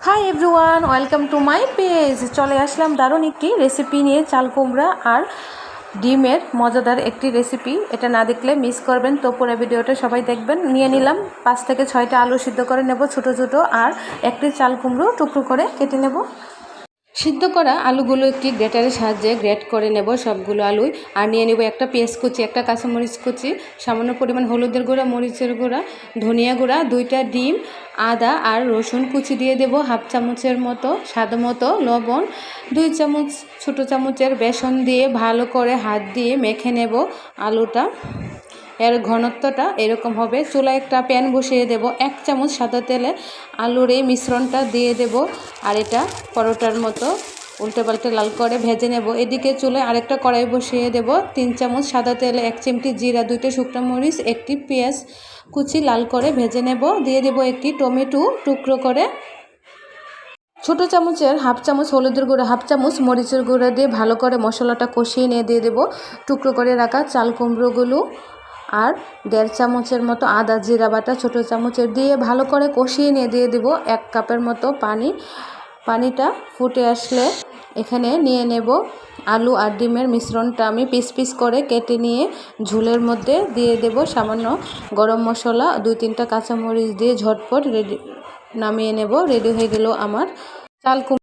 Hi everyone, welcome to my page. চলে আসলাম দারুণ একটি রেসিপি নিয়ে, চাল কুমড়া আর ডিমের মজাদার একটি রেসিপি। এটা না দেখলে মিস করবেন, তো পুরো ভিডিওটা সবাই দেখবেন। নিয়ে নিলাম 5 থেকে 6টা আলু সিদ্ধ করে নেব ছোটো ছোটো, আর একটি চাল কুমড়ো টুকরো করে কেটে নেব। সিদ্ধ করা আলুগুলো একটি গ্রেটারের সাহায্যে গ্রেট করে নেব সবগুলো আলুই। আর নিয়ে নেব একটা পেঁয়াজ কুচি, একটা কাঁচামরিচ কুচি, সামান্য পরিমাণ হলুদের গুঁড়া, মরিচের গুঁড়া, ধনিয়া গুঁড়া, 2টা ডিম, আদা আর রসুন কুচি দিয়ে দেব, হাফ চামচের মতো স্বাদ মতো লবণ, 2 চামচ ছোটো চামচের বেসন দিয়ে ভালো করে হাত দিয়ে মেখে নেব আলুটা। এর ঘনত্বটা এরকম হবে। চুলায় একটা প্যান বসিয়ে দেব, 1 চামচ সাদা তেলে আলুর এই মিশ্রণটা দিয়ে দেব, আর এটা পরোটার মতো উল্টে পাল্টে লাল করে ভেজে নেব। এদিকে চুলায় আরেকটা কড়াই বসিয়ে দেব, 3 চামচ সাদা তেলে 1 চিমটি জিরা, 2টা শুকনো মরিচ, একটি পেঁয়াজ কুচি লাল করে ভেজে নেব। দিয়ে দেব একটি টমেটো টুকরো করে, ছোটো চামচের হাফ চামচ হলুদের গুঁড়া, হাফ চামচ মরিচের গুঁড়া দিয়ে ভালো করে মশলাটা কষিয়ে নিয়ে দিয়ে দেব টুকরো করে রাখা চাল কুমড়োগুলো, আর 1.5 চামচের মতো আদা জিরা বাটা ছোটো চামচের দিয়ে ভালো করে কষিয়ে নিয়ে দিয়ে দেব 1 কাপের মতো পানি। পানিটা ফুটে আসলে এখানে নিয়ে নেব আলু আর ডিমের মিশ্রণটা আমি পিস পিস করে কেটে নিয়ে ঝোলের মধ্যে দিয়ে দেব। সামান্য গরম মশলা, 2-3টা কাঁচামরিচ দিয়ে ঝটপট নামিয়ে নেব। রেডি হয়ে গেল আমার চাল কুমড়ো।